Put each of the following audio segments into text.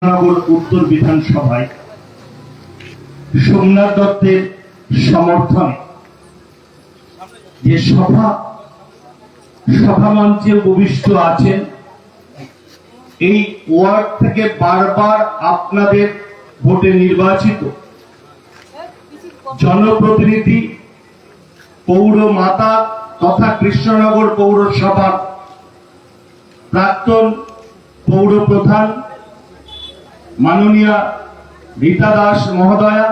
নগর উত্তর বিধানসভায় সোমনাথ দত্তের সমর্থনে যে সভা মঞ্চে উপবিষ্ট আছেন, এই ওয়ার্ড থেকে বারবার আপনাদের ভোটে নির্বাচিত জনপ্রতিনিধি, পৌর মাতা তথা কৃষ্ণনগর পৌরসভার প্রাক্তন পৌর প্রধান মাননীয়া রীতা দাস মহোদয়া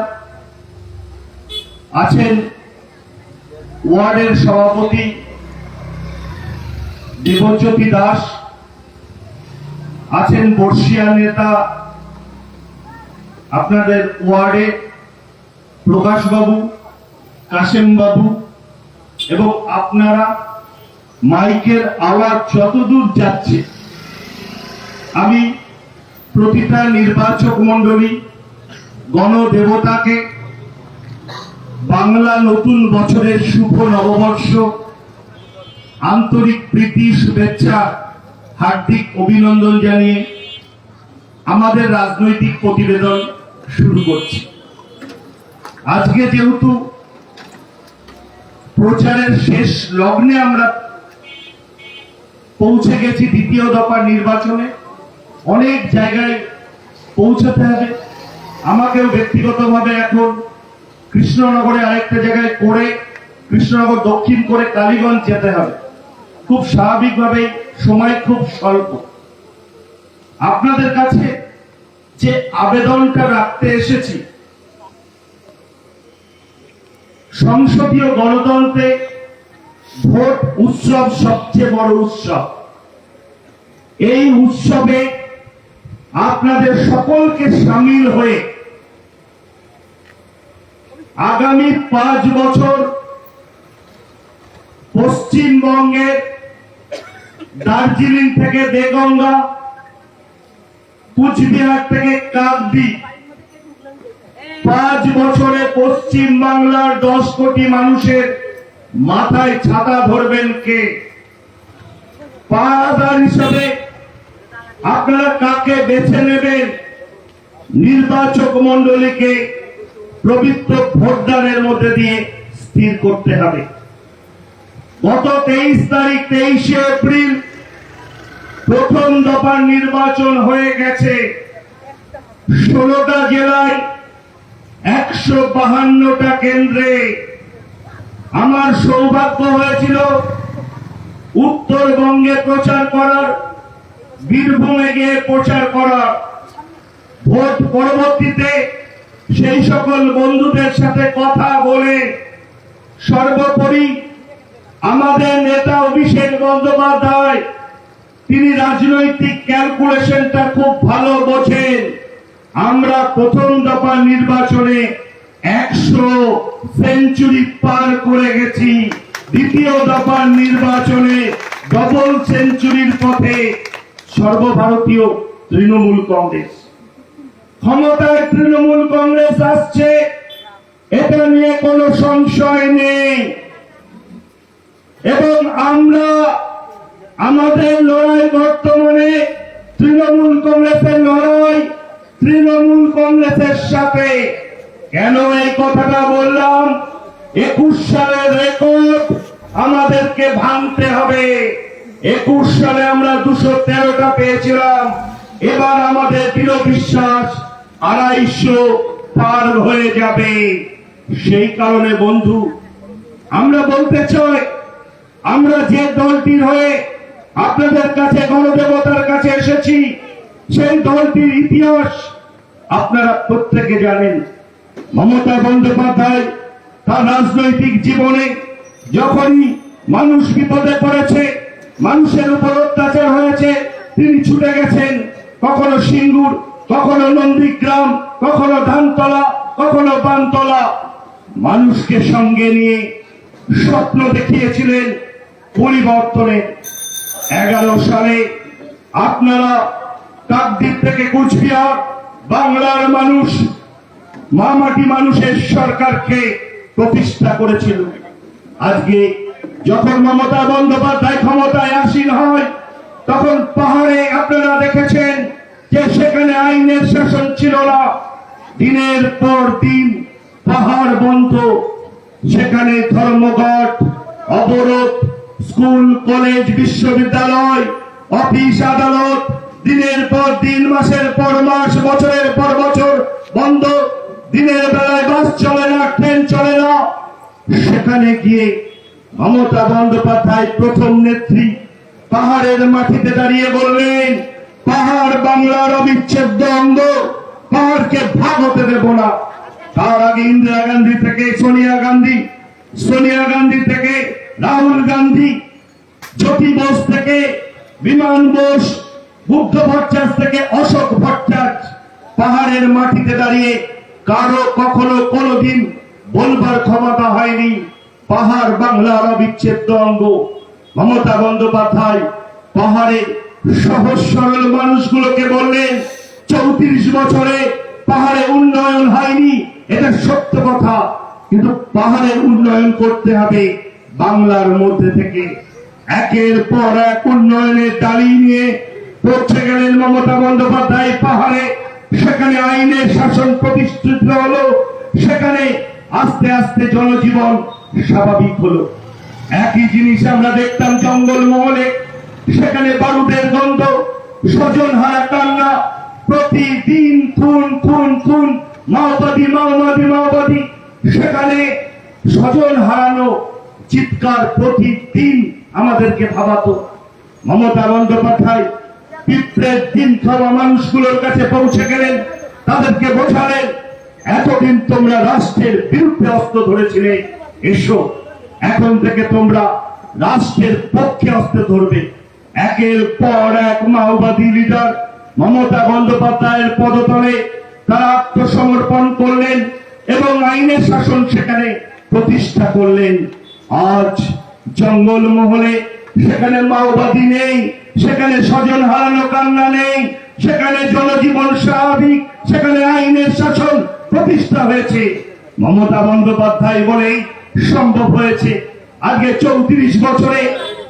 আছেন, ওয়ার্ডের সভাপতি দেবজ্যোতি দাস আছেন, বর্ষিয়া নেতা আপনাদের ওয়ার্ডে প্রকাশ বাবু, কাশেম বাবু, এবং আপনারা মাইকের আওয়াজ যতদূর যাচ্ছে আমি প্রতিটা নির্বাচক মণ্ডলী গণদেবতাকে বাংলা নতুন বছরের শুভ নববর্ষ, আন্তরিক প্রীতি, শুভেচ্ছা, হার্দিক অভিনন্দন জানিয়ে আমাদের রাজনৈতিক প্রতিবেদন শুরু করছি। আজকে যেহেতু প্রচারের শেষ লগ্নে আমরা পৌঁছে গেছি, দ্বিতীয় দফার নির্বাচনে অনেক জায়গায় পৌঁছাতে হবে। আমাকেও ব্যক্তিগতভাবে এখন কৃষ্ণনগরে আরেকটা জায়গায় করে কৃষ্ণনগর দক্ষিণ করে কালীগঞ্জ যেতে হবে। খুব স্বাভাবিকভাবে সময় খুব স্বল্প। আপনাদের কাছে যে আবেদনটা রাখতে এসেছি, সংসদীয় গণতন্ত্রে ভোট উৎসব সবচেয়ে বড় উৎসব। এই উৎসবে আপনাদের সকলকে সামিল হয়ে আগামী 5 বছর পশ্চিমবঙ্গের দার্জিলিং থেকে দেগঙ্গা, কুচবিহার থেকে কাকদ্বীপ, 5 বছরে পশ্চিম বাংলার 10 কোটি মানুষের মাথায় ছাতা ধরবেন কে? পাহাড় হিসাবে আপনারা কাকে বেছে নেবেন? নির্বাচক মণ্ডলীকে পবিত্র ভোটদানের মধ্যে দিয়ে স্থির করতে হবে। গত 23 তারিখ 23শে এপ্রিল প্রথম দফার নির্বাচন হয়ে গেছে। 16টা জেলায় 152টা কেন্দ্রে। আমার সৌভাগ্য হয়েছিল উত্তরবঙ্গে প্রচার করার, বীরভূমে গিয়ে প্রচার করার। ভোট পরবর্তীতে সেই সকল বন্ধুদের সাথে কথা বলে সর্বোপরি আমাদের নেতা অভিষেক বন্দ্যোপাধ্যায়, তিনি রাজনৈতিক ক্যালকুলেশনটা খুব ভালো বোঝেন। আমরা প্রথম দফা নির্বাচনে 100 সেঞ্চুরি পার করে গেছি। দ্বিতীয় দফার নির্বাচনে ডবল সেঞ্চুরির পথে সর্বভারতীয় তৃণমূল কংগ্রেস। ক্ষমতায় তৃণমূল কংগ্রেস আসছে, এটা নিয়ে কোনো সংশয় নেই। এবং আমরা আমাদের লড়াই বর্তমানে তৃণমূল কংগ্রেসের লড়াই, তৃণমূল কংগ্রেসের সাথে। কেন এই কথাটা বললাম? 21 সালের রেকর্ড আমাদেরকে ভাঙতে হবে। 21 সালে আমরা 213টা পেয়েছিলাম, এবার আমাদের দৃঢ় বিশ্বাস 250 পার হয়ে যাবে। সেই কারণে বন্ধু, আমরা বলতে চাই, আমরা যে দলটির হয়ে আপনাদের কাছে গণদেবতার কাছে এসেছি, সেই দলটির ইতিহাস আপনারা প্রত্যেকে জানেন। মমতা বন্দ্যোপাধ্যায় তার রাজনৈতিক জীবনে যখনই মানুষ বিপদে পড়েছে, মানুষের উপর অত্যাচার হয়েছে, তিনি ছুটে গেছেন। কখনো সিঙ্গুর, কখনো নন্দীগ্রাম, কখনো ধানতলা, কখনো বানতলা। মানুষকে সঙ্গে নিয়ে স্বপ্ন দেখিয়েছিলেন পরিবর্তনের। 11 সালে আপনারা কাকদ্বীপ থেকে কুচবিহার বাংলার মানুষ, মামাটি মানুষের সরকারকে প্রতিষ্ঠা করেছিল। আজকে যখন মমতা বন্দ্যোপাধ্যায় ক্ষমতায় আসীন হয়, তখন পাহাড়ে আপনারা দেখেছেন যে যে সেখানে আইনের শাসন ছিল না। দিনের পর দিন পাহাড় বন্ধ, সেখানে ধর্মঘট, অবরোধ, স্কুল, কলেজ, বিশ্ববিদ্যালয়, অফিস, আদালত দিনের পর দিন, মাসের পর মাস, বছরের পর বছর বন্ধ। দিনের বেলায় বাস চলে না, ট্রেন চলে না। সেখানে গিয়ে মমতা বন্দ্যোপাধ্যায় প্রথম নেত্রী পাহাড়ের মাটিতে দাঁড়িয়ে বললেন, পাহাড় বাংলার অবিচ্ছেদ্য অঙ্গ, পাহাড়কে ভাগ হতে দেব না। তার আগে ইন্দিরা গান্ধী থেকে সোনিয়া গান্ধী, সোনিয়া গান্ধী থেকে রাহুল গান্ধী, জ্যোতি বোস থেকে বিমান বোস, বুদ্ধ ভট্টাচার্য থেকে অশোক ভট্টাচার্য পাহাড়ের মাটিতে দাঁড়িয়ে কারো কখনো কোনোদিন বলবার ক্ষমতা হয়নি পাহাড় বাংলার অবিচ্ছেদ্য অঙ্গ। মমতা বন্দ্যোপাধ্যায় পাহাড়ের সহজ সরল মানুষগুলোকে বললেন, 34 বছরে পাহাড়ে উন্নয়ন হয়নি, এটা সত্য কথা, কিন্তু পাহাড়ের উন্নয়ন করতে হবে বাংলার মধ্যে থেকে। একের পর এক উন্নয়নের দাবি নিয়ে পৌঁছে গেলেন মমতা বন্দ্যোপাধ্যায় পাহাড়ে। সেখানে আইনের শাসন প্রতিষ্ঠিত হলো, সেখানে আস্তে আস্তে জনজীবন স্বাভাবিক হলো। একই জিনিস আমরা দেখতাম জঙ্গলমহলে, সেখানে বারুদের গন্ধ, স্বজন হারা কান্না, প্রতিদিন খুন খুন খুন, মাওবাদী মাওবাদী মাওবাদী, সেখানে স্বজন হারানো চিৎকার প্রতিদিন আমাদেরকে ভাবাতো। মমতা বন্দ্যোপাধ্যায় পিঁপড়ের দিন খাওয়া মানুষগুলোর কাছে পৌঁছে গেলেন, তাদেরকে বোঝালেন, এতদিন তোমরা রাষ্ট্রের বিরুদ্ধে অস্ত্র ধরেছিলে, এসো এখন থেকে তোমরা রাষ্ট্রের পক্ষে অস্ত্র ধরবে। একের পর এক মাওবাদী লিডার মমতা বন্দ্যোপাধ্যায়ের পদতলে তারা আত্মসমর্পণ করলেন এবং আইনের শাসন সেখানে প্রতিষ্ঠা করলেন। আজ জঙ্গলমহলে সেখানে মাওবাদী নেই, সেখানে স্বজন হারানো কান্না নেই, সেখানে জনজীবন স্বাভাবিক, সেখানে আইনের শাসন প্রতিষ্ঠা হয়েছে। মমতা বন্দ্যোপাধ্যায় বলেই সম্ভব হয়েছে। আগে 34 বছরে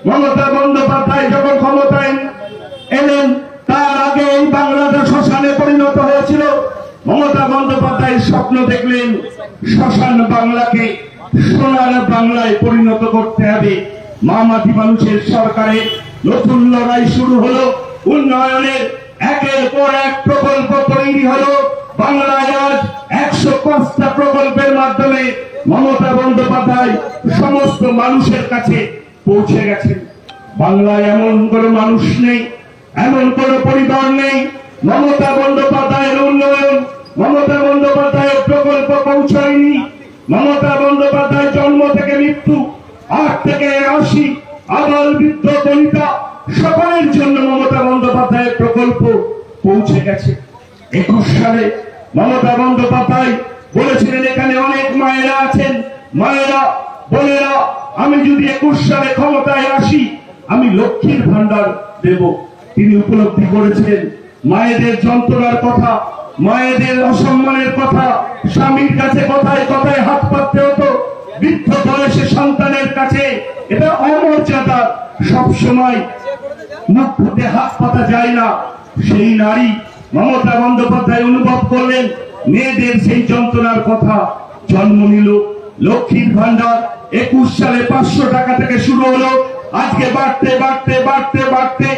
মমতা বন্দ্যোপাধ্যায় যখন ক্ষমতায় এলেন, তার আগে এই বাংলাদেশ শ্মশানে পরিণত হয়েছিল। মমতা বন্দ্যোপাধ্যায় স্বপ্ন দেখলেন শ্মশান বাংলাকে সোনার বাংলায় পরিণত করতে হবে। মামাটি মানুষের সরকারের নতুন লড়াই শুরু হলো, উন্নয়নের একের পর এক প্রকল্প তৈরি হলো। বাংলায় আজ 105টা প্রকল্পের মাধ্যমে মমতা বন্দ্যোপাধ্যায় সমস্ত মানুষের কাছে পৌঁছে গেছেন। বাংলায় এমন কোনো মানুষ নেই, এমন কোন পরিবার নেই মমতা বন্দ্যোপাধ্যায়ের উন্নয়ন, মমতা বন্দ্যোপাধ্যায়ের প্রকল্প পৌঁছায়নি। মমতা বন্দ্যোপাধ্যায় জন্ম থেকে মৃত্যু, 8 থেকে 80, আবাল বৃদ্ধ বনিতা সকলের জন্য মমতা বন্দ্যোপাধ্যায়ের প্রকল্প পৌঁছে গেছে। 21 সালে মমতা বন্দ্যোপাধ্যায় বলেছিলেন, এখানে অনেক মায়েরা আছেন, মায়েরা বোনেরা, আমি যদি 21 সালে ক্ষমতায় আসি আমি লক্ষ্মীর ভান্ডার দেব। তিনি উপলব্ধি করেছিলেন মায়েদের যন্ত্রণার কথা, মায়েদের অসম্মানের কথা, স্বামীর কাছে কথায় কথায় হাত পাততে হতো, বৃদ্ধ বয়সে সন্তানের কাছে এটা অমর্যাদা, সবসময় মুখ ফুটে হাত পাতা যায় না। সেই নারী মমতা বন্দ্যোপাধ্যায় অনুভব করলেন মেয়েদের সেই যন্ত্রণার কথা, জন্ম নিল লক্ষ্মীর ভান্ডার। 21 সালে 500 টাকা থেকে শুরু হলো, আজকে বাড়তে বাড়তে বাড়তে বাড়তে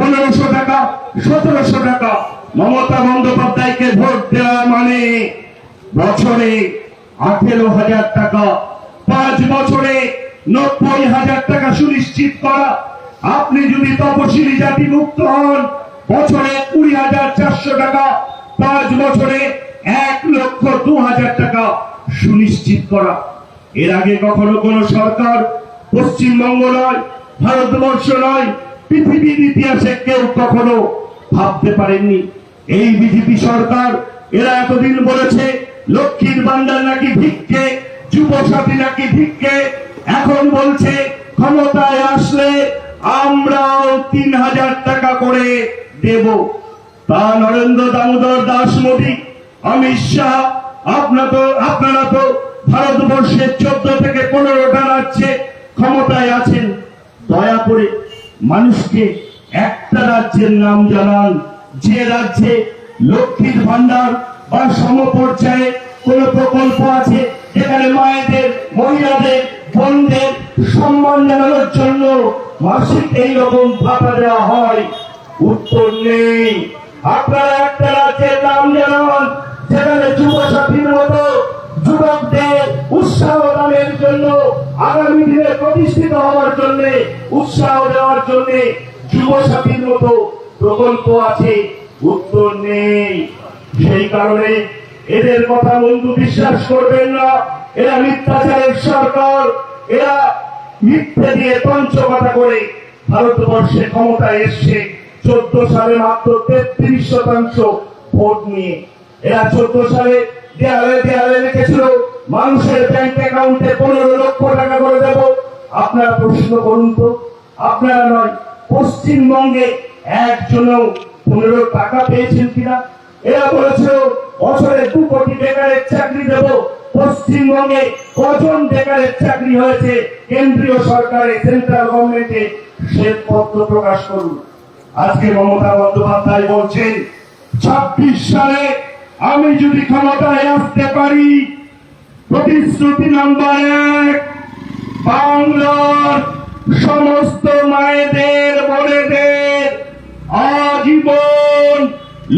1500 টাকা, 1700 টাকা। মমতা বন্দ্যোপাধ্যায়কে ভোট দেওয়া মানে বছরে 18,000 টাকা, 5 বছরে 90,000 টাকা সুনিশ্চিত করা। আপনি যদি তপশিলি জাতি মুক্ত হন, বছরে 20,400 টাকা, 5 বছরে 1,02,000 টাকা সুনিশ্চিত করা। এর আগে কখনো কোন সরকার, পশ্চিমবঙ্গ নয়, ভারতবর্ষ নয়, পৃথিবীর ইতিহাসে কেউ কখনো ভাবতে পারেননি। এই বিজেপি সরকার, এরা এতদিন বলেছে লক্ষ্মীর ভান্ডার নাকি ভিক্ষে, যুব সাথী নাকি ভিক্ষে, এখন বলছে ক্ষমতায় আসলে আমরাও 3,000 টাকা করে দেব। তা নরেন্দ্র দামোদর দাস মোদী, অমিত শাহ, আপনারা তো ভারতবর্ষের 14 থেকে 15টা রাজ্যে ক্ষমতায় আছেন। দয়া করে মানুষকে একটা রাজ্যের নাম জানান যে রাজ্যে লক্ষ্মীর ভান্ডার বা সমপর্যায়ে কোন প্রকল্প আছে যেখানে মায়েদের, মহিলাদের, বোনদের সম্মান জানানোর জন্য মাসিক এইরকম ভাতা দেওয়া হয়? উত্তর নেই। আপনারা একটা রাজ্যের নাম জানান যেখানে যুবসাথীর মতো যুবকদের উৎসাহ দানের জন্য, আগামী দিনে প্রতিষ্ঠিত হওয়ার জন্য উৎসাহ দেওয়ার জন্য যুবসাথীর মতো প্রকল্প আছে? উত্তর নেই। সেই কারণে এদের কথা বন্ধু বিশ্বাস করবেন না। এরা মিথ্যাচারের সরকার, এরা মিথ্যে দিয়ে পঞ্চকথা করে ভারতবর্ষে ক্ষমতায় এসছে 14 সালে মাত্র 33% ভোট নিয়ে। এরা 14 সালে দেয়ালে দেয়ালে লিখেছিল মানুষের ব্যাংক অ্যাকাউন্টে 15 লক্ষ টাকা করে দেব। আপনারা প্রশ্ন করুন তো, আপনারা নয়, পশ্চিমবঙ্গে একজনও 15 টাকা পেয়েছেন কিনা? এরা বলেছিল বছরে 2 কোটি বেকারের চাকরি দেব। পশ্চিমবঙ্গে কজন বেকারের চাকরি হয়েছে কেন্দ্রীয় সরকারে, সেন্ট্রাল গভর্নমেন্টে শ্বেতপত্র প্রকাশ করুন। আজকে মমতা বন্দ্যোপাধ্যায় বলছেন 26 সালে আমি যদি ক্ষমতায় আসতে পারি, প্রতিশ্রুতি নাম্বার 1, বাংলার সমস্ত মায়েদের, বোনেদের আজীবন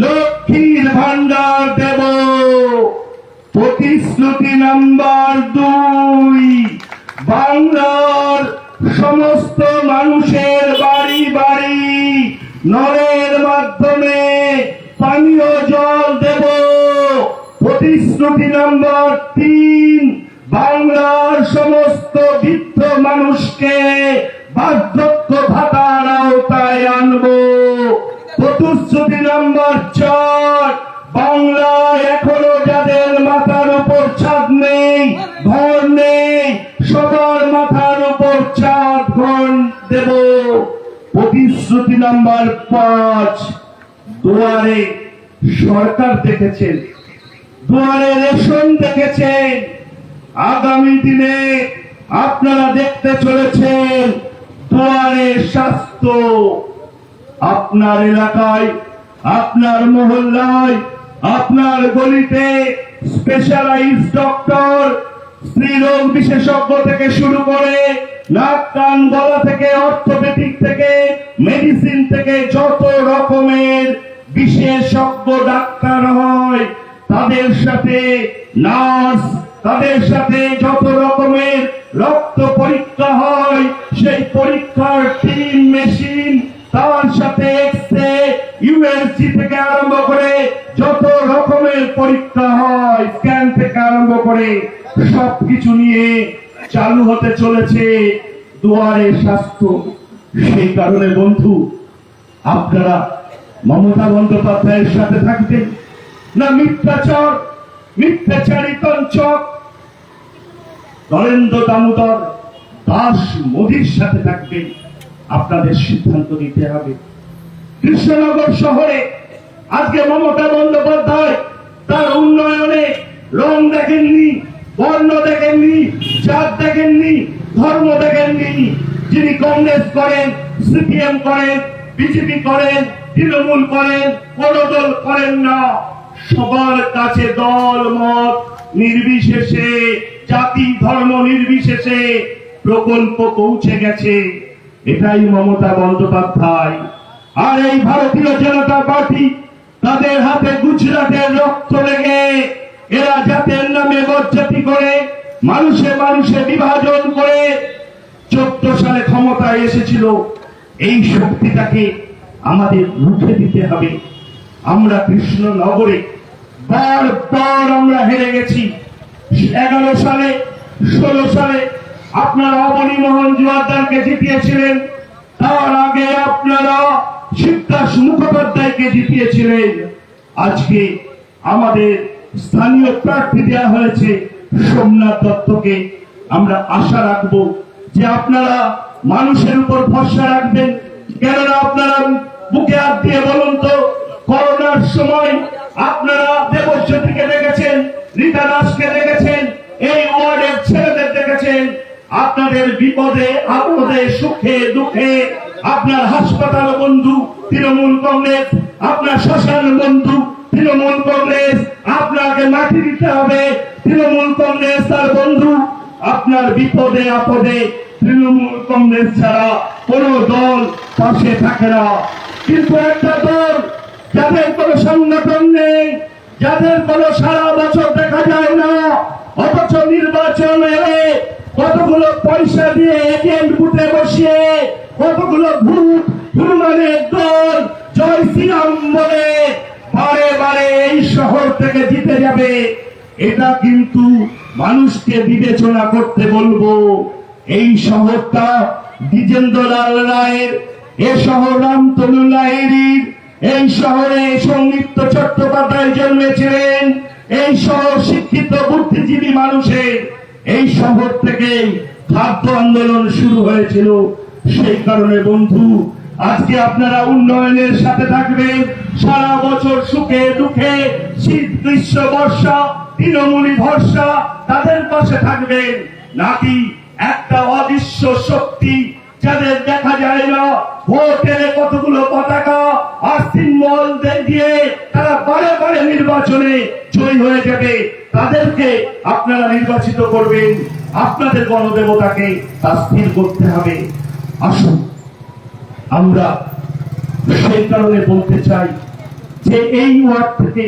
লক্ষ্মীর ভান্ডার দেব। প্রতিশ্রুতি নাম্বার 2, বাংলার সমস্ত মানুষের বাড়ি বাড়ি নলের মাধ্যমে পানীয় জল দেব। প্রতিশ্রুতি নাম্বার 3, বাংলার সমস্ত বৃদ্ধ মানুষকে বার্ধক্য ভাতার আওতায় আনব। প্রতিশ্রুতি নাম্বার 4, বাংলায় এখনো যাদের মাথার উপর ছাদ নেই, ঘর নেই, সবার মাথার উপর ছাদ, ঘর দেব। প্রতিশ্রুতি নাম্বার 5, দুয়ারে সরকার দেখেছেন, দুয়ারে রেশন দেখেছেন, আগামী দিনে আপনারা দেখতে চলেছেন দুয়ারে স্বাস্থ্য। আপনার এলাকায়, আপনার মহল্লায়, আপনার গলিতে স্পেশালাইজড ডক্টর, স্ত্রীরোগ বিশেষজ্ঞ থেকে শুরু করে নাক কান গলা থেকে, অর্থোপেডিক থেকে, মেডিসিন থেকে যত রকমের বিশেষজ্ঞ ডাক্তার হয়, তাদের সাথে নার্স, তাদের সাথে যত রকমের রক্ত পরীক্ষা হয়, সেই পরীক্ষার টিম, মেশিন, তার সাথে এক্সরে, ইউএসজি থেকে আরম্ভ করে যত রকমের পরীক্ষা হয়, স্ক্যান থেকে আরম্ভ করে সবকিছু নিয়ে চালু হতে চলেছে দুয়ারে স্বাস্থ্য। সেই কারণে বন্ধু, আপনারা মমতা বন্দ্যোপাধ্যায়ের সাথে থাকবেন না মিথ্যাচারী তঞ্চক নরেন্দ্র দামোদর দাস মোদীর সাথে থাকবেন? আপনাদের সিদ্ধান্ত নিতে হবে। কৃষ্ণনগর শহরে আজকে মমতা বন্দ্যোপাধ্যায় তার উন্নয়নে রং দেখেননি, বর্ণ দেখেননি, জাত দেখেননি, ধর্ম দেখেননি। যিনি কংগ্রেস করেন, সিপিএম করেন, বিজেপি করেন, তৃণমূল করেন, কোন দল করেন না, সবার কাছে দল মত নির্বিশেষে, জাতি ধর্ম নির্বিশেষে প্রকল্প পৌঁছে গেছে। এটাই মমতা বন্দ্যোপাধ্যায়। আর এই ভারতীয় জনতা পার্টি, তাদের হাতে গুজরাটের রক্ত লেগে এরা জাতের নামে বজ্জাতি করে, মানুষে মানুষে বিভাজন করে 14 সালে ক্ষমতায় এসেছিল। এই শক্তিটাকে আমাদের রুখে দিতে হবে। আমরা কৃষ্ণনগরে বারবার আমরা হেরে গেছি। 11 সালে, 16 সালে আপনারা অবনী মোহন জোয়ারদারকে জিতিয়েছিলেন। তার আগে আপনারা শিবদাস মুখোপাধ্যায়কে জিতিয়েছিলেন। আজকে আমাদের স্থানীয় প্রার্থী দেওয়া হয়েছে সোমনাথ দত্তকে। আমরা আশা রাখবো যে আপনারা মানুষের উপর ভরসা রাখবেন। কেননা আপনারা বুকে হাত দিয়ে বলুন তো, করোনার সময় আপনারা দেবজ্যোতিকে দেখেছেন, রীতা দাসকে দেখেছেন, এই ওয়ার্ডের ছেলেদের দেখেছেন। আপনাদের বিপদে আপদে, সুখে দুঃখে আপনার হাসপাতাল বন্ধু তৃণমূল কংগ্রেস আপনার শ্মশান বন্ধু তৃণমূল কংগ্রেস আপনাকে মাটি দিতে হবে। তৃণমূল কংগ্রেস তার বন্ধু, আপনার বিপদে আপদে তৃণমূল কংগ্রেস ছাড়া কোন দল পাশে থাকে না। কিন্তু একটা দল যাদের কোনো সংগঠন নেই, যাদের কোনো সারা বছর দেখা যায় না, অথচ নির্বাচন এলে কতগুলো পয়সা দিয়ে এটিএম বুথে বসিয়ে কতগুলো ভূত হনুমানের দল জয় শ্রীরাম বলে বারে বারে এই শহর থেকে জিতে যাবে, এটা কিন্তু মানুষকে বিবেচনা করতে বলবো। এই শহরটা দ্বিজেন্দ্রলাল রায়ের, এ শহর রামতনু লাহিড়ীর, এই শহরে সৌমিত্র চট্টোপাধ্যায় জন্মেছিলেন, এই শহর শিক্ষিত বুদ্ধিজীবী মানুষের, এই শহর থেকে খাদ্য আন্দোলন শুরু হয়েছিল। সেই কারণে বন্ধু, আজকে আপনারা উন্নয়নের সাথে থাকবেন, সারা বছর সুখে দুঃখে শীত গ্রীষ্ম বর্ষা তৃণমূলী ভরসা তাদের পাশে থাকবেন, নাকি একটা অদৃশ্য শক্তি যাদের দেখা যায় না, ভোটে কতগুলো পতাকা আর সিম্বল দিয়ে তারা বারে বারে নির্বাচনে জয়ী হয়ে যাবে, তাদেরকে আপনারা নির্বাচিত করবেন। আপনাদের গণদেবতাকে তা স্থির করতে হবে। আসুন আমরা সেই কারণে বলতে চাই যে এই ওয়ার্ড থেকে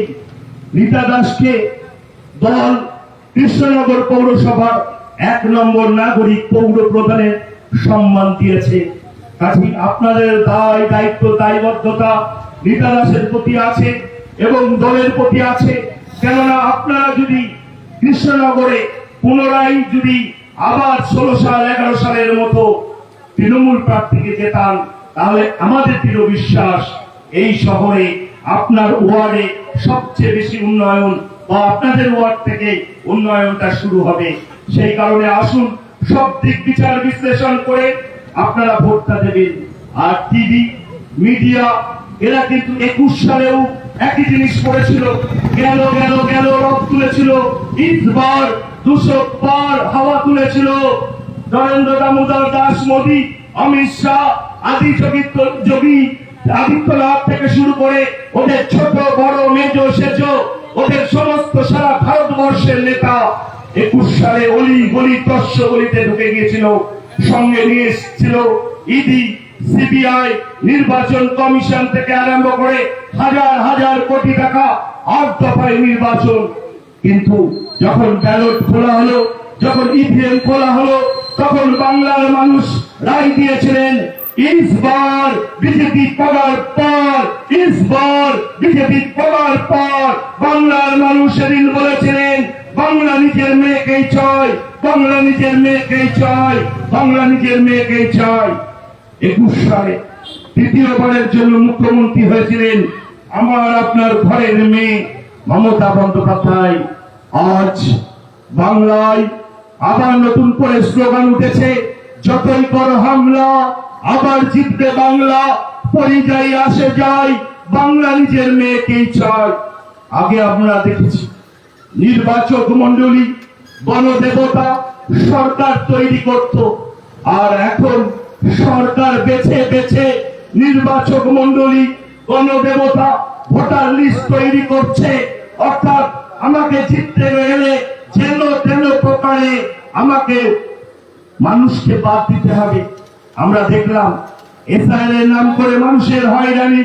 রীতা দাসকে দল কৃষ্ণনগর পৌরসভার 1 নম্বর নাগরিক পৌর প্রধানের সম্মান দিয়েছে। কাজে আপনাদের দায় দায়িত্ব দায়বদ্ধতা রীতা দাসের প্রতি আছে এবং দলের প্রতি আছে। কেননা আপনারা যদি কৃষ্ণনগরে পুনরায় যদি আবার 16 সাল 11 সালের মতো তৃণমূল প্রার্থীকে জেতান, তাহলে আমাদের দৃঢ় বিশ্বাস এই শহরে আপনার ওয়ার্ডে সবচেয়ে বেশি উন্নয়ন বা আপনাদের ওয়ার্ড থেকে উন্নয়নটা শুরু হবে। সেই কারণে আসুন সব দিক বিচার বিশ্লেষণ করে আপনারা ভোটটা দেবেন। আর টিভি মিডিয়া এরা কিন্তু 21 সালেও একই জিনিস করেছিল, গেল গেল গেল রব তুলেছিল, ইসবার 200 বার হাওয়া তুলেছিল। নরেন্দ্র দামোদর দাস মোদী, অমিত শাহ আদি যোগী আদিত্যনাথ থেকে শুরু করে ওদের ছোট বড় মেজো সেজো ওদের সমস্ত সারা ভারতবর্ষের নেতা 21 সালে অলি গলি তস্য গলিতে ঢুকে গিয়েছিল। সঙ্গে নিয়ে এসেছিল ইডি, সিবিআই, নির্বাচন কমিশন থেকে আরম্ভ করে হাজার হাজার কোটি টাকা 8 দফায় নির্বাচন। কিন্তু যখন ব্যালট খোলা হলো, যখন ইভিএম খোলা হলো, তখন বাংলার মানুষ রায় দিয়েছিলেন इस बार बीजेपी पगार पार, इस बार बीजेपी पगार पार। বাংলার মানুষ সেদিন বলেছিলেন বাংলা নিজের মেয়েকেই চায়, বাংলা নিজের মেয়েকেই চায়, বাংলা নিজের মেয়েকেই চায়। 21 সালে তৃতীয়বারের জন্য মুখ্যমন্ত্রী হয়েছিলেন আমার আপনার ঘরের মেয়ে মমতা বন্দ্যোপাধ্যায়। আজ বাংলায় আবার নতুন করে স্লোগান উঠেছে, যতই করো হামলা আবার জিতবে বাংলা, পরিযায়ী আসে যায়, বাংলা নিজের মেয়েকেই চায়। আগে আমরা দেখেছি নির্বাচক মন্ডলী গণদেবতা সরকার তৈরি করত, আর এখন সরকার বেছে বেছে নির্বাচক মন্ডলী গণদেবতা ভোটার লিস্ট তৈরি করছে। অর্থাৎ আমাকে জিততে গেলে যেন তেন প্রকারে আমাকে মানুষকে বাদ দিতে হবে। আমরা দেখলাম এসআইআর এর নাম করে মানুষের হয়রানি।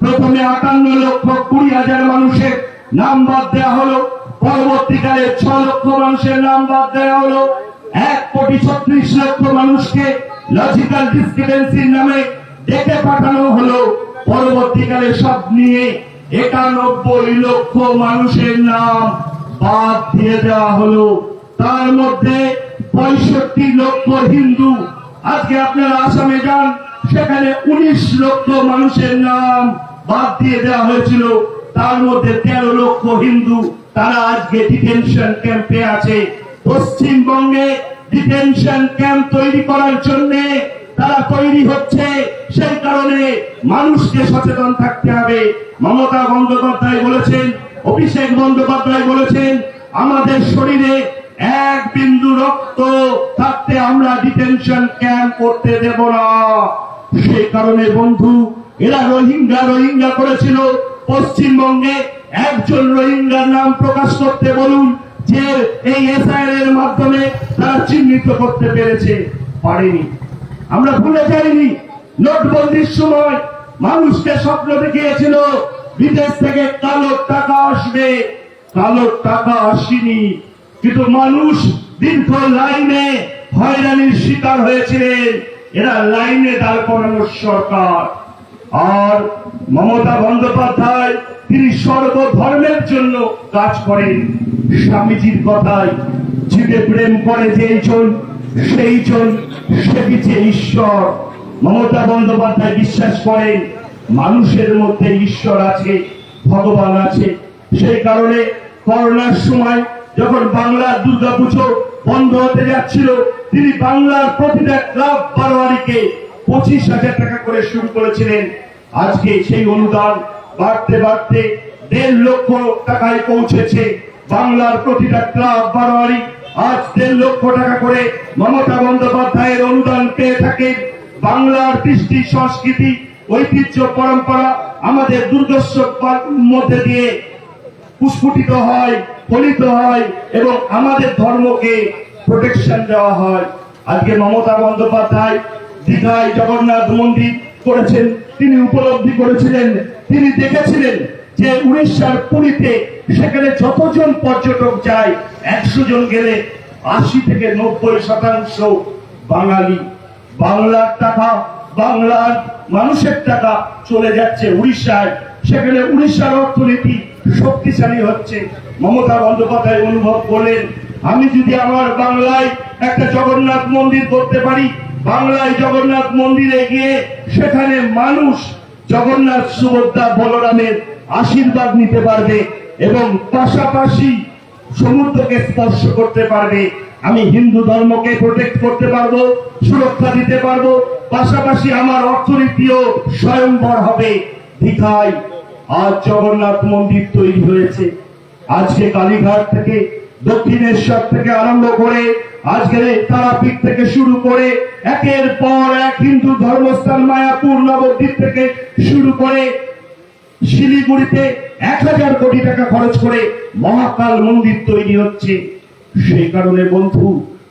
প্রথমে 58,20,000 মানুষের নাম বাদ দেওয়া হলো, পরবর্তীকালে 6 লক্ষ মানুষের নাম বাদ দেওয়া হলো, 1,36,00,000 মানুষকে লজিক্যাল ডিসক্রিপেন্সির নামে ডেকে পাঠানো হলো। পরবর্তীকালে সব নিয়ে 91 লক্ষ মানুষের নাম বাদ দিয়ে দেওয়া হলো। তার মধ্যে 65 লক্ষ হিন্দু। আজকে আপনারা আসামে যান, সেখানে 19 লক্ষ মানুষের নাম বাদ দিয়ে দেওয়া হয়েছিল। তার মধ্যে 13 লক্ষ হিন্দু, তারা আজকে ডিটেনশন ক্যাম্পে আছে। পশ্চিমবঙ্গে ডিটেনশন ক্যাম্প তৈরি করার জন্য তারা তৈরি হচ্ছে। সেই কারণে মানুষকে সচেতন থাকতে হবে। মমতা বন্দ্যোপাধ্যায় বলেছেন, অভিষেক বন্দ্যোপাধ্যায় বলেছেন, আমাদের শরীরে 1 বিন্দু রক্ত থাকতে আমরা ডিটেনশন ক্যাম্প করতে দেব না। সেই কারণে বন্ধু, এরা রোহিঙ্গা করেছিল। পশ্চিমবঙ্গে একজন রোহিঙ্গার নাম প্রকাশ করতে বলুন, যে এই এসআইআর এর মাধ্যমে তারা চিহ্নিত করতে পেরেছে, পারেনি। আমরা ভুলে যাইনি, নোটবন্দির সময় মানুষকে স্বপ্ন দেখিয়েছিল বিদেশ থেকে কালো টাকা আসবে, কালো টাকা আসেনি, কিন্তু মানুষ দীর্ঘ লাইনে হয়রানির শিকার হয়েছিলেন। এরা লাইনে দাঁড় করানোর সরকার। আর মমতা বন্দ্যোপাধ্যায় তিনি সর্বধর্মের জন্য কাজ করেন। স্বামীজির কথায়, জীবে প্রেম করে যেইজন সেইজন সেবিছে ঈশ্বর। মমতা বন্দ্যোপাধ্যায় বিশ্বাস করেন মানুষের মধ্যে ঈশ্বর আছে, ভগবান আছে। সেই কারণে করোনার সময় যখন বাংলার দুর্গাপুজো বন্ধ হতে যাচ্ছিল, তিনি বাংলার প্রতিটা ক্লাব বারোয়ারিকে 25,000 টাকা করে শুরু করেছিলেন। আজকে সেই অনুদান বাড়তে বাড়তে 1.5 লক্ষ টাকায় পৌঁছেছে। বাংলার প্রতিটা ক্লাব বারোয়ারি আজ 1.5 লক্ষ টাকা করে মমতা বন্দ্যোপাধ্যায়ের অনুদান পেয়ে থাকেন। বাংলার কৃষ্টি সংস্কৃতি ঐতিহ্য পরম্পরা আমাদের দুর্গোৎসব মধ্যে দিয়ে পুষ্পিত হয়, ফলিত হয় এবং আমাদের ধর্মকে প্রোটেকশন দেওয়া হয়। আজকে মমতা বন্দ্যোপাধ্যায় দীঘায় জগন্নাথ মন্দির করেছেন। তিনি উপলব্ধি করেছিলেন, তিনি দেখেছিলেন যে উড়িষ্যার পুরীতে সেখানে যতজন পর্যটক যায় 100 জন গেলে 80 থেকে 90% বাঙালি। বাংলার টাকা, বাংলার মানুষের টাকা চলে যাচ্ছে উড়িষ্যায়, সেখানে উড়িষ্যার অর্থনীতি শক্তিশালী হচ্ছে। মমতা বন্দ্যোপাধ্যায় অনুভব করলেন, আমি যদি আমার বাংলায় একটা জগন্নাথ মন্দির করতে পারি, বাংলায় জগন্নাথ মন্দিরে গিয়ে সেখানে মানুষ জগন্নাথ সুভদ্রা বলরামের আশীর্বাদ নিতে পারবে এবং পাশাপাশি সমুদ্রকে স্পর্শ করতে পারবে। আমি হিন্দু ধর্মকে প্রোটেক্ট করতে পারবো, সুরক্ষা দিতে পারবো, পাশাপাশি আমার অর্থনীতিও স্বয়ংবর হবে। দীঘায় আজ জগন্নাথ মন্দির তৈরি হয়েছে। আজকে কালীঘাট থেকে, দক্ষিণেশ্বর থেকে আরম্ভ করে আজকে তারাপীঠ থেকে শুরু করে একের পর এক হিন্দু ধর্মস্থান মায়াপুর, নবদ্বীপ থেকে শুরু করে শিলিগুড়িতে 1000 কোটি টাকা খরচ করে মহাকাল মন্দির তৈরি হচ্ছে। সেই কারণে বন্ধু,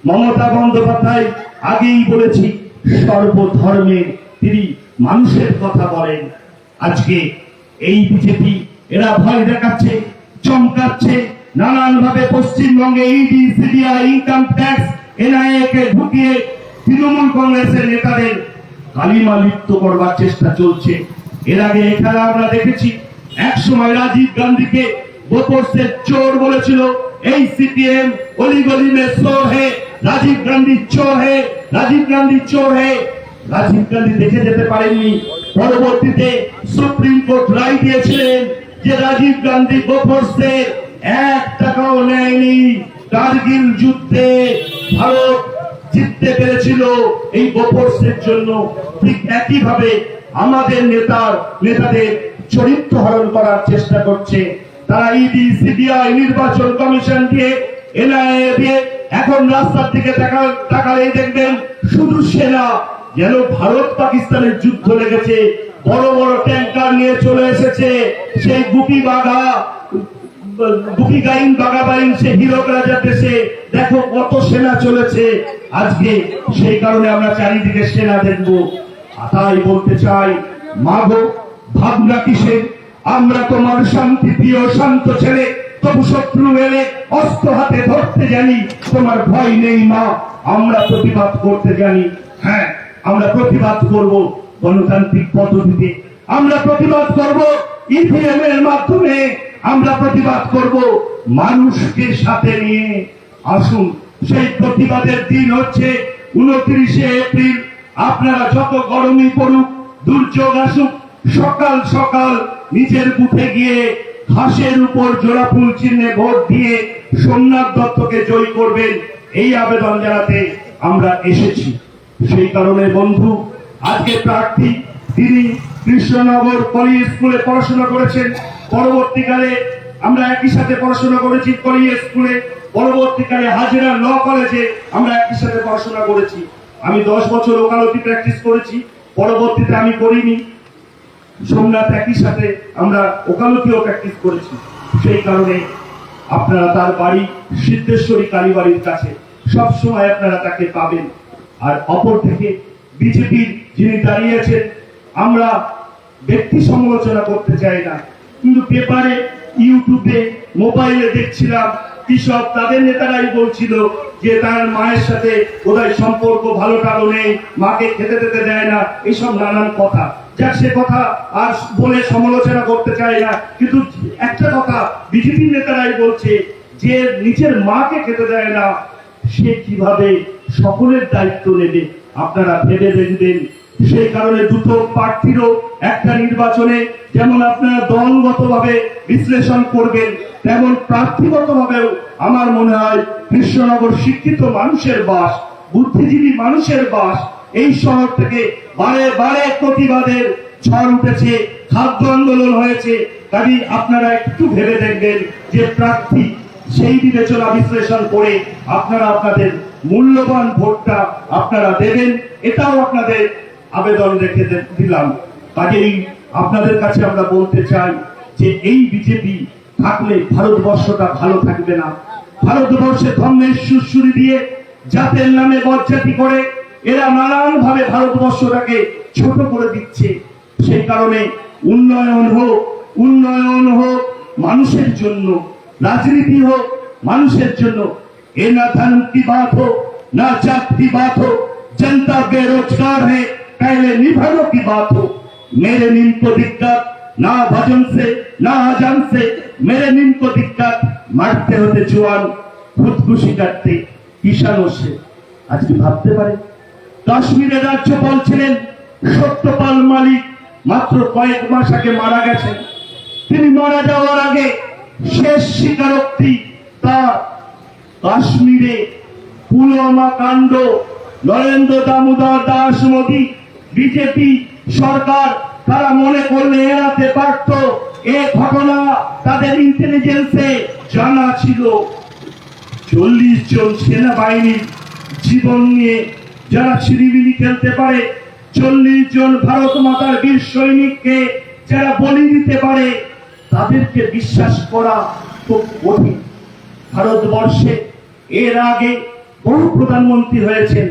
মমতা বন্দ্যোপাধ্যায় আগেই বলেছি সর্বধর্মের তিনি মানুষের কথা বলেন। আজকে এই বিজেপি এরা ভয় দেখাচ্ছে, চমকাচ্ছে, নানান ভাবে পশ্চিমবঙ্গে ED, CBI, income tax, NIA কে ঢুকিয়ে তৃণমূল কংগ্রেসের নেতাদের কালিমা লিপ্ত করবার চেষ্টা চলছে। এর আগে এখানে আমরা দেখেছি এক সময় রাজীব গান্ধীকে বোফোর্সের চোর বলেছিল। এই সিপিএম অলিগলি মে চোর হে, রাজীব গান্ধী চোর হে, রাজীব গান্ধী চোর হে। রাজীব গান্ধী দেখে যেতে পারেননি। পরবর্তীতে সুপ্রিম কোর্ট রায় দিয়েছিলেন যে রাজীব গান্ধী বোফোর্সের 1 টাকাও নেয়নি। কার্গিল যুদ্ধে ভারত জিততে পেরেছিল এই বোফোর্সের জন্য। ঠিক একইভাবে আমাদের নেতাদের চরিত্র হরণ করার চেষ্টা করছে তারা। ইডি, সিবিআই, নির্বাচন কমিশন দিয়ে, এনআইএ দিয়ে এখন রাস্তার দিকে তাকালেই দেখবেন শুধু সেনা, যেন ভারত পাকিস্তানের যুদ্ধ লেগেছে। বড় বড় ট্যাঙ্কার নিয়ে চলে এসেছে সেই গুপি গাইন বাঘা বাইন সে হীরক রাজার দেশে। দেখো কত সেনা চলেছে আজকে। সেই কারণে আমরা চারিদিকে সেনা দেখবো। তাই বলতে চাই, মাগো ভাবনা কিসের? আমরা তোমার শান্তি প্রিয় শান্ত ছেলে, তবু শত্রু এলে অস্ত্র হাতে ধরতে জানি। তোমার ভয় নেই মা, আমরা প্রতিবাদ করতে জানি। হ্যাঁ, আমরা প্রতিবাদ করব গণতান্ত্রিক পদ্ধতিতে, আমরা প্রতিবাদ করব ইভিএম এর মাধ্যমে, আমরা প্রতিবাদ করব মানুষকে সাথে নিয়ে। আসুন, সেই প্রতিবাদের দিন হচ্ছে 29শে এপ্রিল। আপনারা যত গরমই পড়ুক, দুর্যোগ আসুক, সকাল সকাল নিজের বুথে গিয়ে ঘাসের উপর জোড়া ফুল চিহ্নে ভোট দিয়ে সোমনাথ দত্তকে জয়ী করবেন, এই আবেদন জানাতে আমরা এসেছি। সেই কারণে বন্ধু, আজকে প্রার্থী তিনি কৃষ্ণনগর কলেজ স্কুলে পড়াশোনা করেছেন। পরবর্তীকালে আমরা একই সাথে পড়াশোনা করেছি কলেজ স্কুলে। পরবর্তীকালে হাজিরা ল কলেজে আমরা একই সাথে পড়াশোনা করেছি। আমি 10 বছর ওকালতি প্র্যাকটিস করেছি, পরবর্তীতে আমি করিনি। সোমনাথ একই সাথে আমরা ওকালতিও প্র্যাকটিস করেছি। সেই কারণে আপনারা তার বাড়ি সিদ্ধেশ্বরী কালীবাড়ির কাছে সবসময় আপনারা তাকে পাবেন। আর অপর থেকে বিজেপির যিনি দাঁড়িয়েছেন, আমরা ব্যক্তি সমালোচনা করতে চাই না, কিন্তু পেপারে, ইউটিউবে, মোবাইলে দেখছিলাম কি সব তাদের নেতারাই বলছিল যে তার মায়ের সাথে বোধহয় সম্পর্ক ভালো টালো নেই, মাকে খেতে দিতে দেয় না, এইসব নানান কথা। যাক, সে কথা আর বলে সমালোচনা করতে চাই না, কিন্তু একটা কথা বিজেপির নেতারাই বলছে যে নিজের মাকে খেতে দেয় না, সে কিভাবে সকলের দায়িত্ব নেবে? আপনারা ভেবে দেখবেন। সেই কারণে দুটো প্রার্থীরও একটা নির্বাচনে যেমন আপনারা দলগতভাবে বিশ্লেষণ করবেন, তেমন প্রার্থীগতভাবেও আমার মনে হয় কৃষ্ণনগর শিক্ষিত মানুষের বাস, বুদ্ধিজীবী মানুষের বাস। এই শহর থেকে বারে বারে প্রতিবাদের ঝড় উঠেছে, খাদ্য আন্দোলন হয়েছে। কাজে আপনারা একটু ভেবে দেখবেন যে প্রার্থী, সেই বিবেচনা বিশ্লেষণ করে আপনারা আপনাদের মূল্যবান ভোটটা আপনারা দেবেন, এটাও আপনাদের আবেদন রেখে দিলাম। কাজেই আপনাদের কাছে আমরা বলতে চাই যে এই বিজেপি থাকলে ভারতবর্ষটা ভালো থাকবে না। ভারতবর্ষে ধর্মের সুরসুরি দিয়ে জাতের নামে বজ্জাতি করে এরা নানান ভাবে ভারতবর্ষটাকে ছোট করে দিচ্ছে। সেই কারণে উন্নয়ন হোক, উন্নয়ন হোক মানুষের জন্য, राजनीति हो मनुष्य जन्नो ये ना धर्म की बात हो ना जात की बात हो, जनता बेरोजगार है पहले निभरों की बात हो। मेरे नींद को दिक्कत ना भजन से ना अजान से, मेरे नींद को दिक्कत मरते होते जुआन खुदकुशी करते किसानों से। आज की भाबते पारे काश्मीरेर राज्यपाल छिलेन सत्यपाल मालिक मात्र कयेक मास आगे मारा गेছেন। তিনি মারা যাওয়ার আগে শেষ স্বীকারোক্তি তার কাশ্মীরে পুলওয়ামা কাণ্ড, নরেন্দ্র দামোদর দাস মোদী বিজেপি সরকার তারা মনে করলে এড়াতে পারত। এ ঘটনা তাদের ইন্টেলিজেন্সে জানা ছিল। 40 জন সেনাবাহিনীর জীবন নিয়ে যারা ছিনিমিনি খেলতে পারে, 40 জন ভারত মাতার বীর সৈনিককে যারা বলি দিতে পারে, তাদেরকে বিশ্বাস করা খুব কঠিন। ভারতবর্ষে এর আগে বহু প্রধানমন্ত্রী হয়েছেন,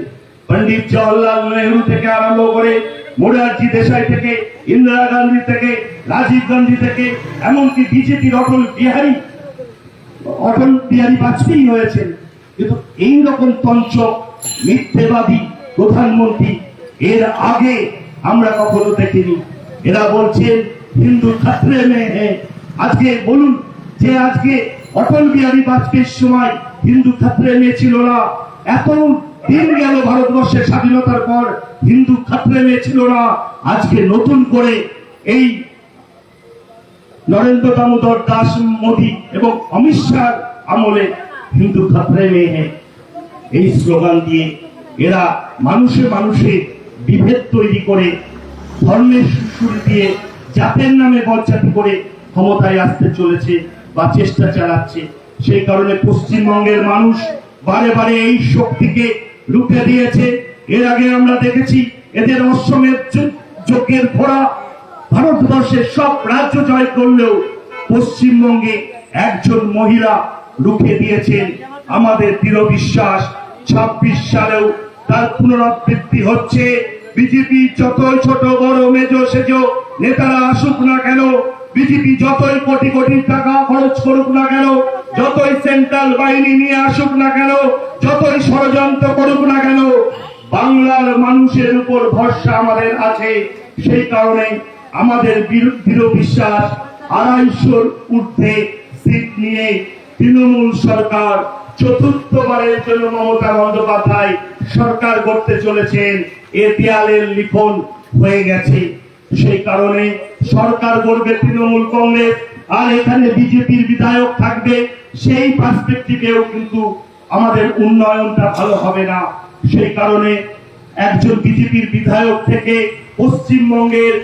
পণ্ডিত জওহরলাল নেহরু থেকে আরম্ভ করে মোরারজি দেশাই থেকে, ইন্দিরা গান্ধী থেকে, রাজীব গান্ধী থেকে, এমনকি বিজেপির অটল বিহারী বাজপেয়ী হয়েছেন। কিন্তু এইরকম তঞ্চক মিথ্যেবাদী প্রধানমন্ত্রী এর আগে আমরা কখনো দেখিনি। এরা বলছেন হিন্দু খাতরে মে হ্যাঁ। আজকে বলুন যে আজকে অটল বিহারী বাজপেয়ীর সময় হিন্দু খাতরে মে ছিল না, এত দিন গেল ভারতবর্ষের স্বাধীনতার পর হিন্দু খাতরে মে ছিল না। আজকে নতুন করে এই নরেন্দ্র দামোদর দাস মোদী এবং অমিত শাহ আমলে হিন্দু খাতরে মে হ্যাঁ এই স্লোগান দিয়ে এরা মানুষে মানুষে বিভেদ তৈরি করে, ধর্মের সুর দিয়ে জাতের নামে বজ্জাতি করে ক্ষমতায় আসতে চলেছে বা চেষ্টা চালাচ্ছে। সেই কারণে পশ্চিমবঙ্গের মানুষ বারে বারে এই শক্তিকে রুখে দিয়েছে। এর আগে আমরা দেখেছি এদের অশ্বমেধ যজ্ঞের ঘোড়া ভারতবর্ষের সব রাজ্য জয় করলেও পশ্চিমবঙ্গে একজন মহিলা রুখে দিয়েছেন। আমাদের দৃঢ় বিশ্বাস 26 সালেও তার পুনরাবৃত্তি হচ্ছে। বিজেপি যতই ছোট বড় মেজো সেজো নেতারা আসুক না কেন, বিজেপি যতই কোটি কোটি টাকা খরচ করুক না কেন, যতই সেন্ট্রাল বাহিনী নিয়ে আসুক না কেন, যতই ষড়যন্ত্র করুক না কেন, বাংলার মানুষের উপর ভরসা আমাদের আছে। সেই কারণে আমাদের দৃঢ় বিশ্বাস 250-র ঊর্ধ্বে সিট নিয়ে তৃণমূল সরকার চতুর্থবারের জন্য মমতা বন্দ্যোপাধ্যায় সরকার করতে চলেছেন। এ দেয়ালের লিখন হয়ে গেছে। সেই কারণে সরকার করবে তৃণমূল কংগ্রেস, আর এখানে বিজেপির বিধায়ক থাকবে। সেই পার্সপেক্টিভেও কিন্তু আমাদের উন্নয়নটা ভালো হবে না। সেই কারণে একজন বিজেপির বিধায়ক থেকে পশ্চিমবঙ্গের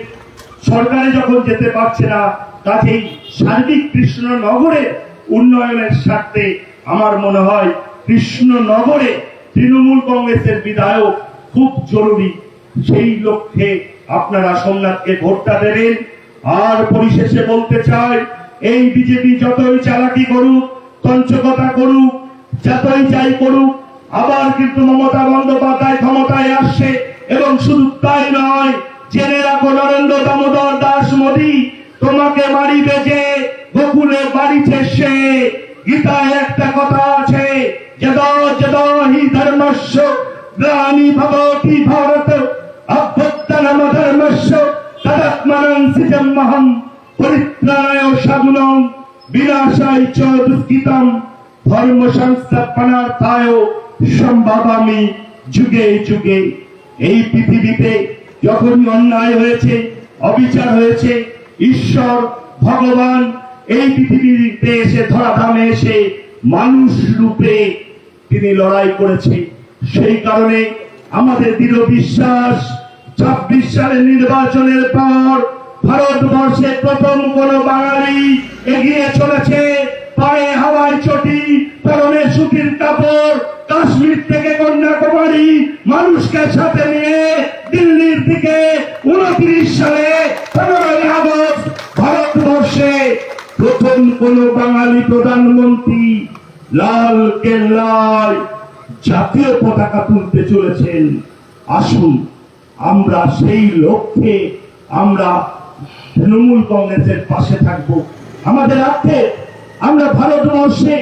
সরকারে যখন যেতে পারছে না, কাজেই সার্বিক কৃষ্ণনগরের উন্নয়নের স্বার্থে আমার মনে হয় কৃষ্ণনগরে তৃণমূল কংগ্রেসের বিধায়ক খুব জরুরি। সেই লক্ষ্যে আপনারা সোমনাথকে ভোটটা দেবেন। আর পরিশেষে বলতে চাই, এই বিজেপি যতই চালাকি করুক, তঞ্চকতা করুক, যতই যাই করুক, আবার কিন্তু মমতা বন্দ্যোপাধ্যায় ক্ষমতায় আসছে। এবং শুধু তাই নয়, জেনে রাখো নরেন্দ্র দামোদর দাস মোদী, তোমাকে মারিবে যে গোকুলে বাড়িছে সে। গীতায় একটা কথা আছে, যদা যদা হি ধর্মস্য গ্লানি ভবতি ভারত অভ্যুত্থানম ধর্মস্য তদাত্মনং সৃজম্যহং পরিত্রাণায় সাধুনাং বিনাশায় চ দুষ্কৃতম ধর্ম সংস্থাপনার্থায় সম্ভাবামি যুগে যুগে। এই পৃথিবীতে যখনই অন্যায় হয়েছে, অবিচার হয়েছে, ঈশ্বর ভগবান এই পৃথিবীতে এসে ধরাধামে এসে মানুষ রূপে তিনি লড়াই করেছে। সেই কারণে আমাদের দৃঢ় বিশ্বাস, ২৬ সালের নির্বাচনের পর ভারতবর্ষে প্রথম কোন বাঙালি এগিয়ে চলেছে, পায়ে হাওয়ায় চটি, পরনে সুতির কাপড়, কাশ্মীর থেকে কন্যাকুমারী মানুষকে সাথে নিয়ে দিল্লির দিকে ২৯ সালে ১৫ই আগস্ট ভারতবর্ষে প্রথম কোন বাঙালি প্রধানমন্ত্রী লাল কেল্লায় জাতীয় পতাকা তুলতে চলেছেন। আসুন আমরা সেই লক্ষ্যে আমরা তৃণমূল কংগ্রেসের পাশে থাকব। আমাদের আক্ষেপ, আমরা ভারতবর্ষে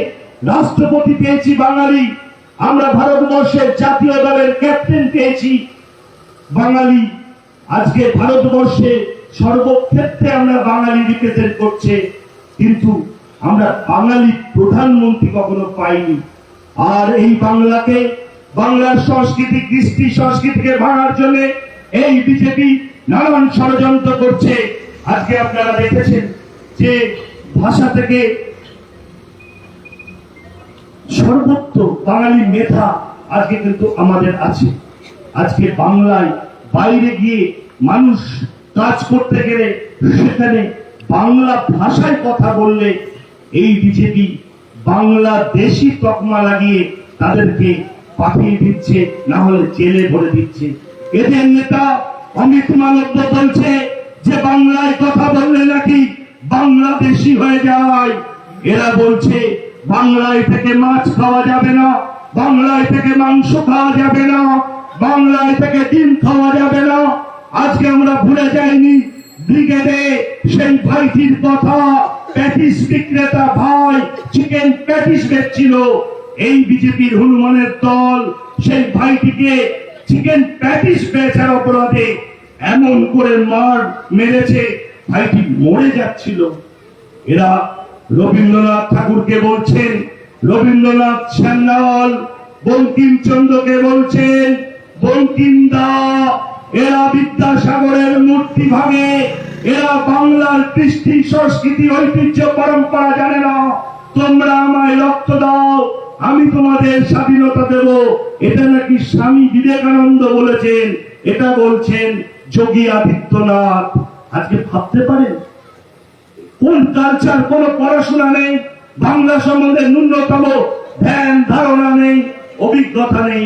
রাষ্ট্রপতি পেয়েছি বাঙালি, আমরা ভারতবর্ষের জাতীয় দলের ক্যাপ্টেন পেয়েছি বাঙালি। আজকে ভারতবর্ষে সর্বক্ষেত্রে আমরা বাঙালি রিপ্রেজেন্ট করছে, কিন্তু আমরা বাঙালি প্রধানমন্ত্রী কখনো পাইনি। আর এই বাংলাকে, বাংলার সংস্কৃতি, কৃষ্টি সংস্কৃতিকে ভাঙার জন্য এই বিজেপি নানান ষড়যন্ত্র করছে। আজকে আপনারা দেখেছেন যে ভাষা থেকে সর্বত্র বাঙালি মেধা আজকে কিন্তু আমাদের আছে। আজকে বাংলায় বাইরে গিয়ে মানুষ কাজ করতে গেলে সেখানে বাংলা ভাষায় কথা বললে এই বিজেপি বাংলাদেশি তকমা লাগিয়ে তাদেরকে পাঠিয়ে দিচ্ছে, না হলে জেলে ভরে দিচ্ছে। এদের নেতা অমিত মালব্য বলছে যে বাংলায় কথা বললে নাকি বাংলাদেশি হয়ে যায়। এরা বলছে বাংলায় থেকে মাছ খাওয়া যাবে না, বাংলায় থেকে মাংস খাওয়া যাবে না, বাংলায় থেকে ডিম খাওয়া যাবে না। আজকে আমরা ভুলে যাইনি ব্রিগেডে সেই ভাইটির কথা, প্যাটিস বিক্রেতা ভাই চিকেন প্যাটিস বেচছিল। এই বিজেপির হনুমানের দল সেই ভাইটিকে চিকেন প্যাটিস বেচার অপরাধে এমন করে মেরেছে, ভাইটি মরে যাচ্ছিল। এরা রবীন্দ্রনাথ ঠাকুরকে বলছেন রবীন্দ্রনাথ সান্যাল, বঙ্কিমচন্দ্রকে বলছেন বঙ্কিম দা। এরা বিদ্যাসাগরের মূর্তি ভাঙে, এরা বাংলার কৃষ্টি সংস্কৃতি ঐতিহ্য পরম্পরা জানে না। তোমরা আমায় রক্ত দাও, আমি তোমাদের স্বাধীনতা দেব, এটা নাকি স্বামী বিবেকানন্দ বলেছেন, এটা বলছেন যোগী আদিত্যনাথ। আজকে ভাবতে পারেন কোন কালচার, কোন পড়াশোনা নেই, বাংলা সম্বন্ধে ন্যূনতম ধ্যান ধারণা নেই, অভিজ্ঞতা নেই।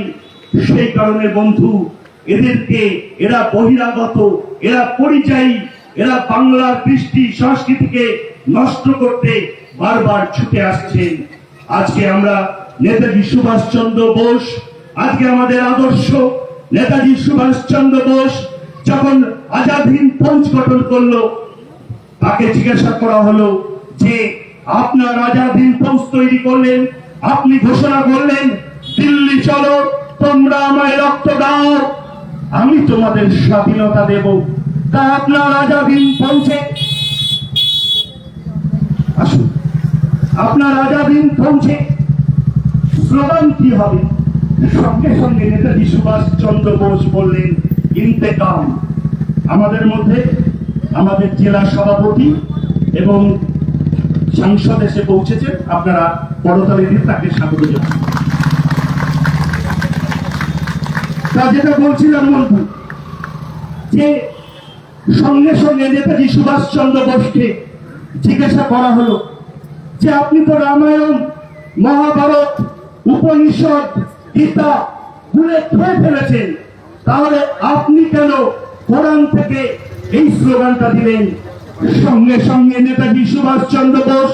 সেই কারণে বন্ধু, এদেরকে, এরা বহিরাগত, এরা পরিযায়ী, এরা বাংলার কৃষ্টি সংস্কৃতিকে নষ্ট করতে বারবার ছুটে আসছেন। আজকে আমরা নেতাজি সুভাষচন্দ্র বোস, আজকে আমাদের আদর্শ নেতাজি সুভাষচন্দ্র বোস যখন আজাদ হিন্দ ফৌজ গঠন করলো, তাকে জিজ্ঞাসা করা হলো যে আপনার আজাদ হিন্দ ফৌজ তৈরি করলেন, আপনি ঘোষণা করলেন দিল্লি চলো, তোমরা আমায় রক্ত দাও, আমি তোমাদের স্বাধীনতা দেব। তা আপনার আজাদ হিন্দ ফৌজে, আসুন আপনার আজাদ হিন্দ ফৌজে স্লোগান কি হবে? সঙ্গে সঙ্গে নেতাজি সুভাষচন্দ্র বোস বললেন ইন্তেকাম। আমাদের মধ্যে আমাদের জেলা সভাপতি এবং সাংসদ এসে পৌঁছেছেন, আপনারা করতালি দিয়ে তাকে স্বাগত জানান। তা যেটা বলছিলাম বন্ধু, যে সঙ্গে সঙ্গে নেতাজি সুভাষচন্দ্র বোসকে জিজ্ঞাসা করা হলো যে আপনি তো রামায়ণ, মহাভারত, উপনিষদ, গীতা ভুলে খেয়ে ফেলেছেন, তাহলে আপনি কেন কোরআন থেকে এই স্লোগানটা দিলেন সঙ্গে সঙ্গে নেতাজি সুভাষচন্দ্র বোস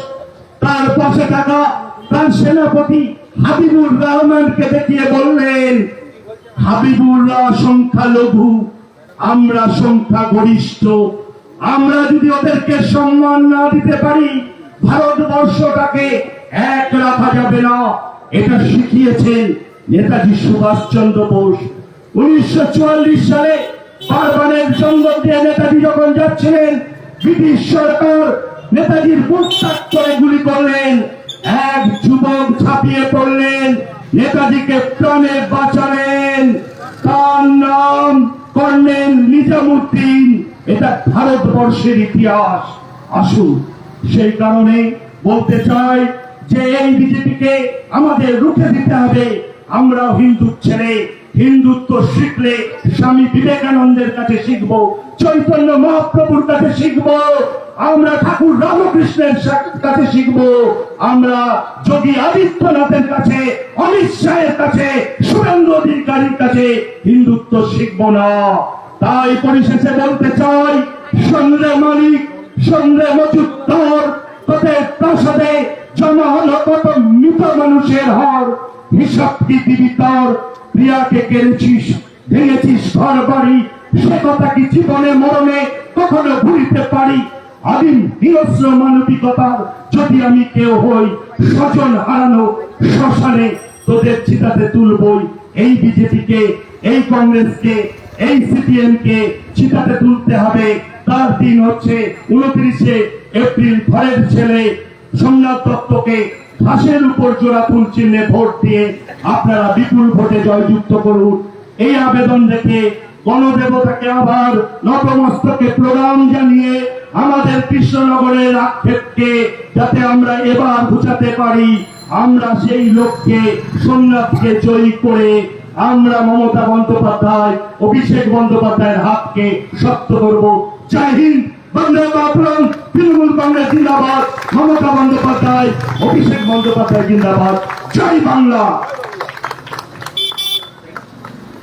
তার পাশে থাকা তার সেনাপতি হাবিবুর রহমানকে দেখিয়ে বললেন, হাবিবুল্লাহ সংখ্যালঘু, আমরা সংখ্যা গরিষ্ঠ, আমরা যদি ওদেরকে সম্মান না দিতে পারি ভারতবর্ষটাকে এক রাখা যাবে না। এটা শিখিয়েছেন নেতাজি সুভাষচন্দ্র বোস। 1944 সালে বারবানের জঙ্গল দিয়ে নেতাজি যখন যাচ্ছিলেন, ব্রিটিশ সরকার নেতাজির বুক তাক করে গুলি করলেন। এক যুবক ঝাঁপিয়ে পড়লেন, নেতাজিকে প্রাণে বাঁচালেন। তার নাম কর্নেল নিজামুদ্দিন। এটা ভারতবর্ষের ইতিহাস। আসুন, সেই কারণে বলতে চাই যে এই বিজেপিকে আমাদের রুখে দিতে হবে। আমরা হিন্দু ছেলে, হিন্দুত্ব শিখলে স্বামী বিবেকানন্দের কাছে শিখব, চৈতন্য মহাপ্রভুর কাছে শিখব, আমরা ঠাকুর রামকৃষ্ণের কাছে শিখব, আমরা যোগী আদিত্যনাথের কাছে, অমিত শাহের কাছে, শুভেন্দু অধিকারীর কাছে হিন্দুত্ব শিখব না। তাই পরিশেষে বলতে চাই, সন্ধ্যে মালিক, সন্ধ্যে মজুদ্দার, তোদের প্রাসাদে জমা হলো কত মৃত মানুষের হার। হিসাব কি দিবি তোর? প্রিয়াকে কেড়েছিস, ভেঙেছিস ঘর বাড়ি, সে কথা কি জীবনে মরণে কখনো ভুলিতে পারি? আদিম হিংস্র মানবিকতার যদি আমি কেউ হই, স্বজন হারানো শ্মশানে তোদের চিতাতে তুলবই। এই বিজেপিকে, এই কংগ্রেসকে, এই সিপিএম কে চিতাতে তুলতে হবে। তার দিন হচ্ছে 29শে এপ্রিল। ঘরের ছেলে সোমনাথ দত্তকে ঘাসের উপর জোড়া ফুল চিহ্নে ভোট দিয়ে আপনারা বিপুল ভোটে জয়যুক্ত করুন। এই আবেদন রেখে গণদেবতাকে আবার নতমস্তকে প্রণাম জানিয়ে আমাদের কৃষ্ণনগরের আক্ষেপকে যাতে আমরা এবার বুঝাতে পারি, আমরা সেই লক্ষ্যে সোমনাথকে জয়ী করে আমরা মমতা বন্দ্যোপাধ্যায়, অভিষেক বন্দ্যোপাধ্যায়ের হাতকে শক্ত করব। জয় হিন্দ, বন্দে মাতরম, তৃণমূল কংগ্রেস জিন্দাবাদ, মমতা বন্দ্যোপাধ্যায়, অভিষেক বন্দ্যোপাধ্যায় জিন্দাবাদ, জয় বাংলা।